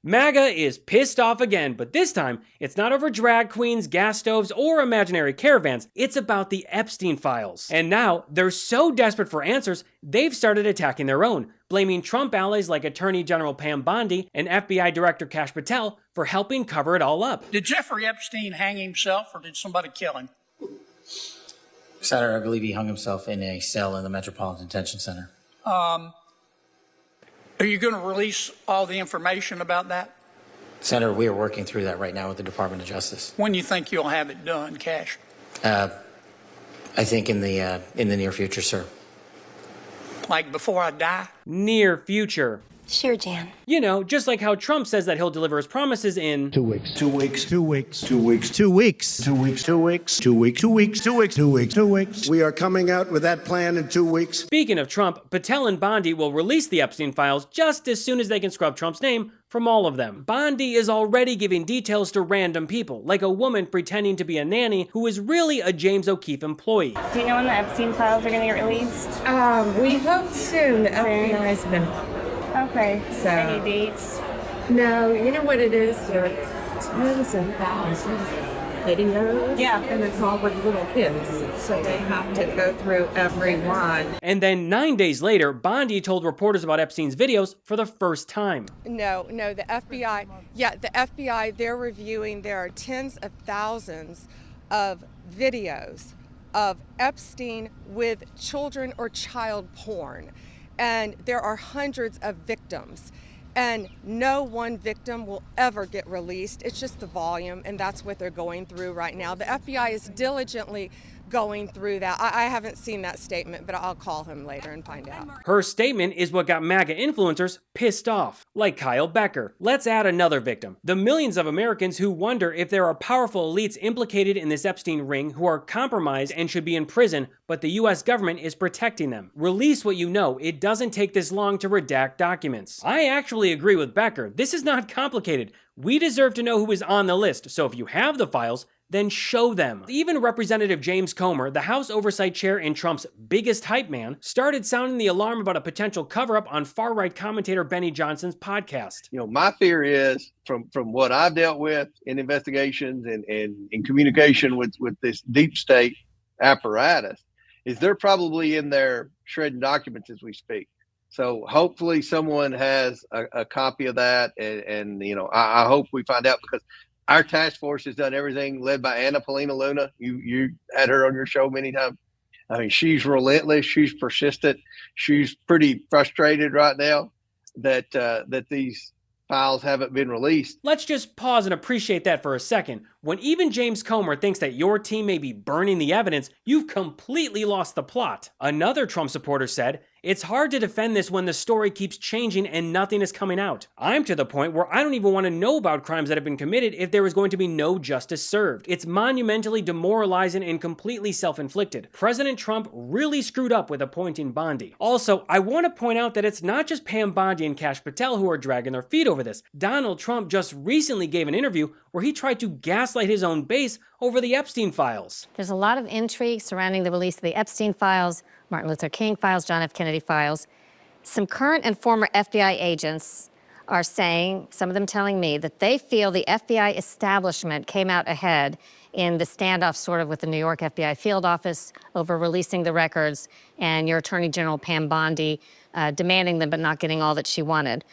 MAGA is pissed off again, but this time, it's not over drag queens, gas stoves, or imaginary caravans, it's about the Epstein files. And now, they're so desperate for answers, they've started attacking their own, blaming Trump allies like Attorney General Pam Bondi and FBI Director Kash Patel for helping cover it all up. Did Jeffrey Epstein hang himself, or did somebody kill him? Senator, I believe he hung himself in a cell in the Metropolitan Detention Center. Are you going to release all the information about that? Senator, we are working through that right now with the Department of Justice. When do you think you'll have it done, Kash? I think in the near future, sir. Like before I die? Near future. Sure, Jan. You know, just like how Trump says that he'll deliver his promises in 2 weeks. 2 weeks. 2 weeks. 2 weeks. 2 weeks. 2 weeks. 2 weeks. 2 weeks. 2 weeks. 2 weeks. 2 weeks. 2 weeks. We are coming out with that plan in 2 weeks. Speaking of Trump, Patel and Bondi will release the Epstein files just as soon as they can scrub Trump's name from all of them. Bondi is already giving details to random people, like a woman pretending to be a nanny who is really a James O'Keefe employee. Do you know when the Epstein files are going to get released? We hope soon. The FBI's been. Okay. So. Any dates? No, you know what it is? There are tons and thousands of videos. Yeah. And it's all with little kids. So they have to go through every one. And then 9 days later, Bondi told reporters about Epstein's videos for the first time. No, the FBI, they're reviewing, there are tens of thousands of videos of Epstein with children or child porn. And there are hundreds of victims. And no one victim will ever get released. It's just the volume, and that's what they're going through right now. The FBI is diligently going through that. I haven't seen that statement, but I'll call him later and find out. Her statement is what got MAGA influencers pissed off, like Kyle Becker. Let's add another victim. The millions of Americans who wonder if there are powerful elites implicated in this Epstein ring who are compromised and should be in prison, but the US government is protecting them. Release what you know. It doesn't take this long to redact documents. I actually agree with Becker. This is not complicated. We deserve to know who is on the list, so if you have the files, then show them. Even Representative James Comer, the House Oversight Chair and Trump's biggest hype man, started sounding the alarm about a potential cover-up on far-right commentator Benny Johnson's podcast. You know, my fear is, from what I've dealt with in investigations and in communication with this deep state apparatus, is they're probably in there shredding documents as we speak. So hopefully someone has a copy of that, and you know, I hope we find out, because our task force has done everything, led by Anna Paulina Luna. You had her on your show many times. I mean, she's relentless. She's persistent. She's pretty frustrated right now that these files haven't been released. Let's just pause and appreciate that for a second. When even James Comer thinks that your team may be burning the evidence, you've completely lost the plot. Another Trump supporter said, "It's hard to defend this when the story keeps changing and nothing is coming out. I'm to the point where I don't even want to know about crimes that have been committed if there is going to be no justice served. It's monumentally demoralizing and completely self-inflicted. President Trump really screwed up with appointing Bondi." Also, I want to point out that it's not just Pam Bondi and Kash Patel who are dragging their feet over this. Donald Trump just recently gave an interview where he tried to gaslight his own base over the Epstein files. There's a lot of intrigue surrounding the release of the Epstein files, Martin Luther King files, John F. Kennedy files. Some current and former FBI agents are saying, some of them telling me, that they feel the FBI establishment came out ahead in the standoff sort of with the New York FBI field office over releasing the records, and your Attorney General Pam Bondi demanding them but not getting all that she wanted.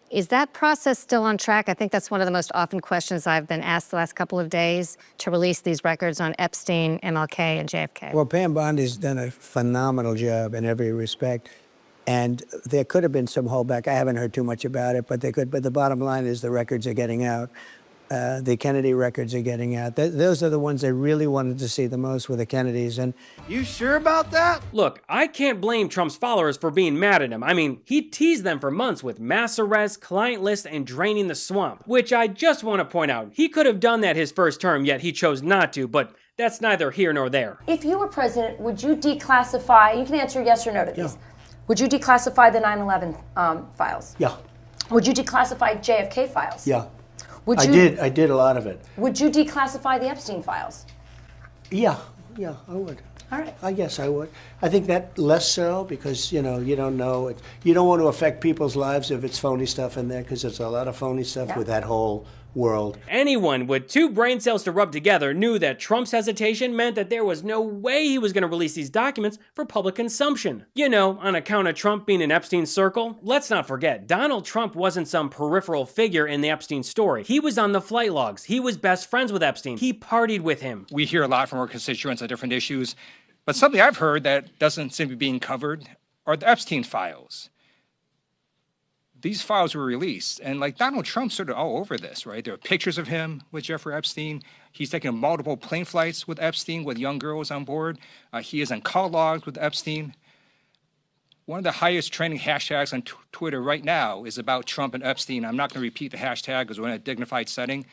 Is that process still on track? I think that's one of the most often questions I've been asked the last couple of days, to release these records on Epstein, MLK, and JFK. Well, Pam Bondi's done a phenomenal job in every respect. And there could have been some holdback. I haven't heard too much about it, but they could. But the bottom line is the records are getting out. The Kennedy records are getting out. Those are the ones they really wanted to see the most, with the Kennedys. And You sure about that? Look, I can't blame Trump's followers for being mad at him. I mean, he teased them for months with mass arrests, client lists, and draining the swamp, which I just want to point out. He could have done that his first term, yet he chose not to, but that's neither here nor there. If you were president, would you declassify, you can answer yes or no to these, would you declassify the 9/11 files? yeah, Would you declassify JFK files? yeah. Would I you, did a lot of it. Would you declassify the Epstein files? Yeah, I would. All right. I guess I would. I think that less so because, you don't know. You don't want to affect people's lives if it's phony stuff in there because there's a lot of phony stuff with that whole world. Anyone with 2 brain cells to rub together knew that Trump's hesitation meant that there was no way he was going to release these documents for public consumption. On account of Trump being in Epstein's circle. Let's not forget, Donald Trump wasn't some peripheral figure in the Epstein story. He was on the flight logs. He was best friends with Epstein. He partied with him. We hear a lot from our constituents on different issues, but something I've heard that doesn't seem to be being covered are the Epstein files. These files were released, and Donald Trump's sort of all over this, right? There are pictures of him with Jeffrey Epstein. He's taken multiple plane flights with Epstein with young girls on board. He is on call logs with Epstein. One of the highest trending hashtags on Twitter right now is about Trump and Epstein. I'm not going to repeat the hashtag because we're in a dignified setting.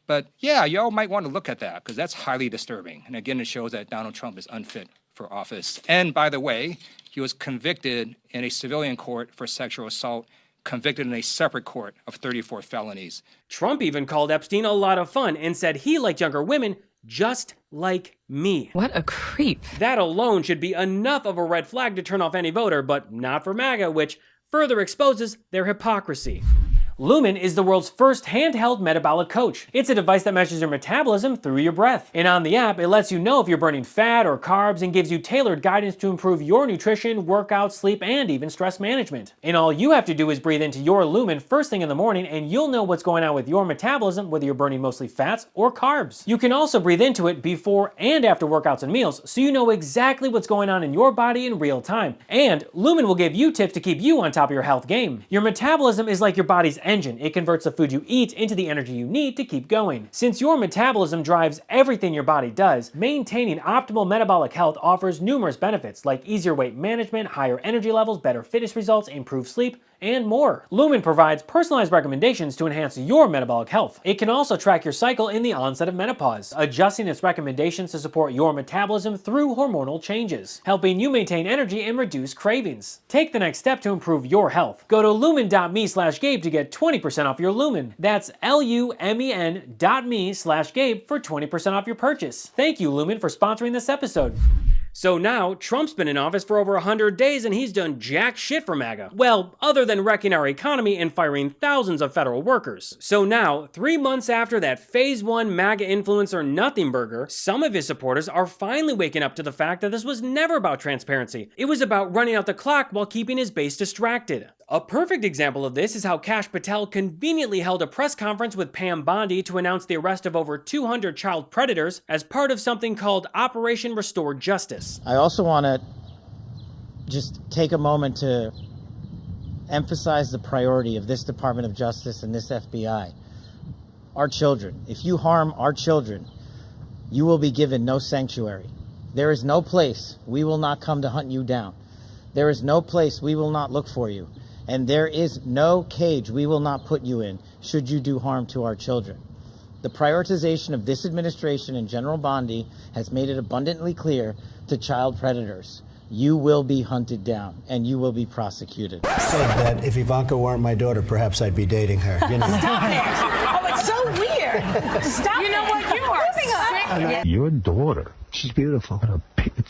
But yeah, y'all might want to look at that because that's highly disturbing. And again, it shows that Donald Trump is unfit for office. And by the way, he was convicted in a civilian court for sexual assault, convicted in a separate court of 34 felonies. Trump even called Epstein a lot of fun and said he liked younger women just like me. What a creep. That alone should be enough of a red flag to turn off any voter, but not for MAGA, which further exposes their hypocrisy. Lumen is the world's first handheld metabolic coach. It's a device that measures your metabolism through your breath. And on the app, it lets you know if you're burning fat or carbs and gives you tailored guidance to improve your nutrition, workout, sleep, and even stress management. And all you have to do is breathe into your Lumen first thing in the morning and you'll know what's going on with your metabolism, whether you're burning mostly fats or carbs. You can also breathe into it before and after workouts and meals, so you know exactly what's going on in your body in real time. And Lumen will give you tips to keep you on top of your health game. Your metabolism is like your body's engine. It converts the food you eat into the energy you need to keep going. Since your metabolism drives everything your body does, maintaining optimal metabolic health offers numerous benefits like easier weight management, higher energy levels, better fitness results, improved sleep, and more. Lumen provides personalized recommendations to enhance your metabolic health. It can also track your cycle in the onset of menopause, adjusting its recommendations to support your metabolism through hormonal changes, helping you maintain energy and reduce cravings. Take the next step to improve your health. Go to lumen.me/Gabe to get 20% off your Lumen. That's lumen.me/Gabe for 20% off your purchase. Thank you, Lumen, for sponsoring this episode. So now, Trump's been in office for over 100 days and he's done jack shit for MAGA. Well, other than wrecking our economy and firing thousands of federal workers. So now, 3 months after that Phase 1 MAGA influencer nothing burger, some of his supporters are finally waking up to the fact that this was never about transparency. It was about running out the clock while keeping his base distracted. A perfect example of this is how Kash Patel conveniently held a press conference with Bondi to announce the arrest of over 200 child predators as part of something called Operation Restore Justice. I also want to just take a moment to emphasize the priority of this Department of Justice and this FBI. Our children. If you harm our children, you will be given no sanctuary. There is no place we will not come to hunt you down. There is no place we will not look for you. And there is no cage we will not put you in should you do harm to our children. The prioritization of this administration and General Bondi has made it abundantly clear to child predators, you will be hunted down and you will be prosecuted. I said that if Ivanka weren't my daughter, perhaps I'd be dating her. You know. Stop it. Oh, it's so weird. Stop it. You know what? You are sick. Your daughter, she's beautiful.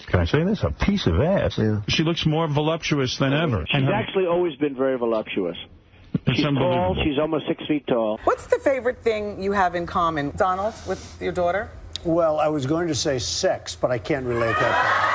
Can I say this? A piece of ass. Yeah. She looks more voluptuous than ever. She's actually always been very voluptuous. She's tall. She's almost 6 feet tall. What's the favorite thing you have in common, Donald, with your daughter? Well, I was going to say sex, but I can't relate that.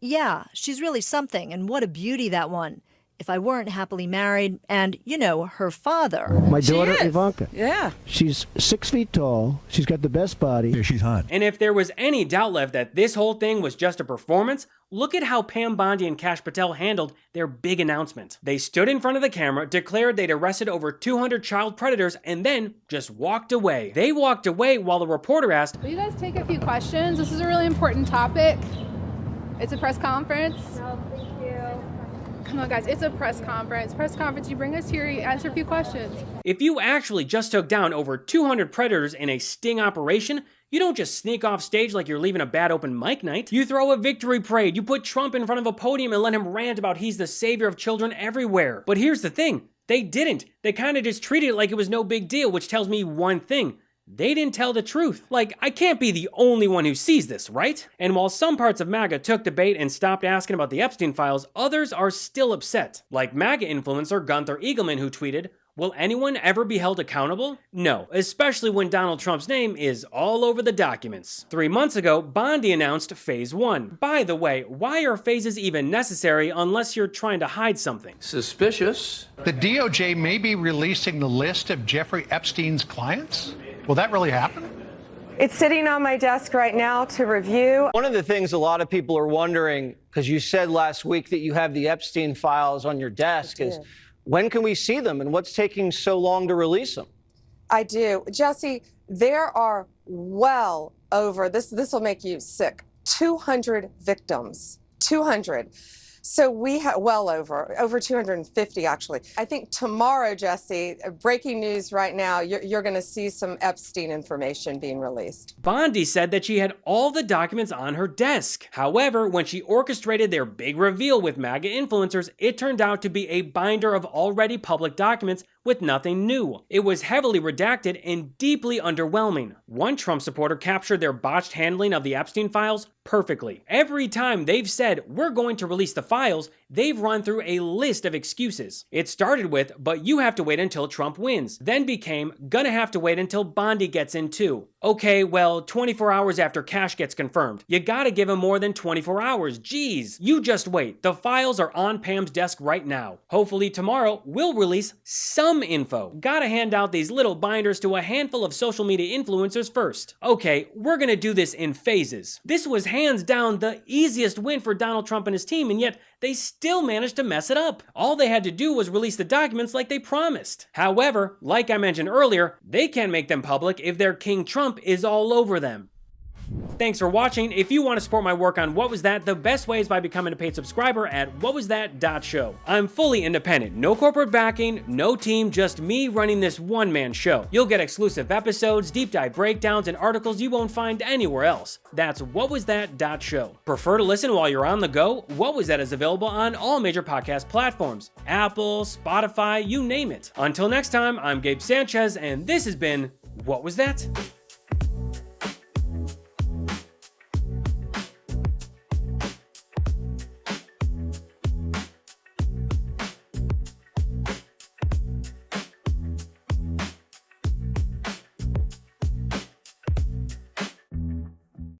Yeah, she's really something, and what a beauty, that one. If I weren't happily married, and, her father. My daughter, Ivanka. Yeah. She's 6 feet tall. She's got the best body. Yeah, she's hot. And if there was any doubt left that this whole thing was just a performance, look at how Bondi and Kash Patel handled their big announcement. They stood in front of the camera, declared they'd arrested over 200 child predators, and then just walked away. They walked away while the reporter asked, "Will you guys take a few questions? This is a really important topic. It's a press conference." No, thank you. Come on, guys, it's a press conference. Press conference, you bring us here, you answer a few questions. If you actually just took down over 200 predators in a sting operation, you don't just sneak off stage like you're leaving a bad open mic night. You throw a victory parade, you put Trump in front of a podium and let him rant about he's the savior of children everywhere. But here's the thing, they didn't. They kind of just treated it like it was no big deal, which tells me one thing. they didn't tell the truth. Like, I can't be the only one who sees this, right? And while some parts of MAGA took the bait and stopped asking about the Epstein files, others are still upset. Like MAGA influencer Gunther Eagleman, who tweeted, "Will anyone ever be held accountable? No, especially when Donald Trump's name is all over the documents." 3 months ago, Bondi announced Phase 1. By the way, why are phases even necessary unless you're trying to hide something? Suspicious. The DOJ may be releasing the list of Jeffrey Epstein's clients? Will that really happen? It's sitting on my desk right now to review. One of the things a lot of people are wondering, because you said last week that you have the Epstein files on your desk, is when can we see them and what's taking so long to release them? I do. Jesse, there are well over, this will make you sick, 200 victims. 200. So we have well over 250 actually. I think tomorrow, Jesse, breaking news right now, you're going to see some Epstein information being released. Bondi said that she had all the documents on her desk. However, when she orchestrated their big reveal with MAGA influencers, it turned out to be a binder of already public documents with nothing new. It was heavily redacted and deeply underwhelming. One Trump supporter captured their botched handling of the Epstein files perfectly. Every time they've said, "We're going to release the files," they've run through a list of excuses. It started with, "But you have to wait until Trump wins," then became, "Gonna have to wait until Bondi gets in too." Okay, well, 24 hours after Kash gets confirmed. You gotta give him more than 24 hours, geez. You just wait, the files are on Pam's desk right now. Hopefully tomorrow, we'll release some info. Gotta hand out these little binders to a handful of social media influencers first. Okay, we're gonna do this in phases. This was hands down the easiest win for Donald Trump and his team, and yet they still managed to mess it up. All they had to do was release the documents like they promised. However, like I mentioned earlier, they can't make them public if their King Trump is all over them. Thanks for watching. If you want to support my work on What Was That, the best way is by becoming a paid subscriber at whatwasthat.show. I'm fully independent, no corporate backing, no team, just me running this one-man show. You'll get exclusive episodes, deep dive breakdowns, and articles you won't find anywhere else. That's whatwasthat.show. Prefer to listen while you're on the go? What Was That is available on all major podcast platforms. Apple, Spotify, you name it. Until next time, I'm Gabe Sanchez, and this has been What Was That?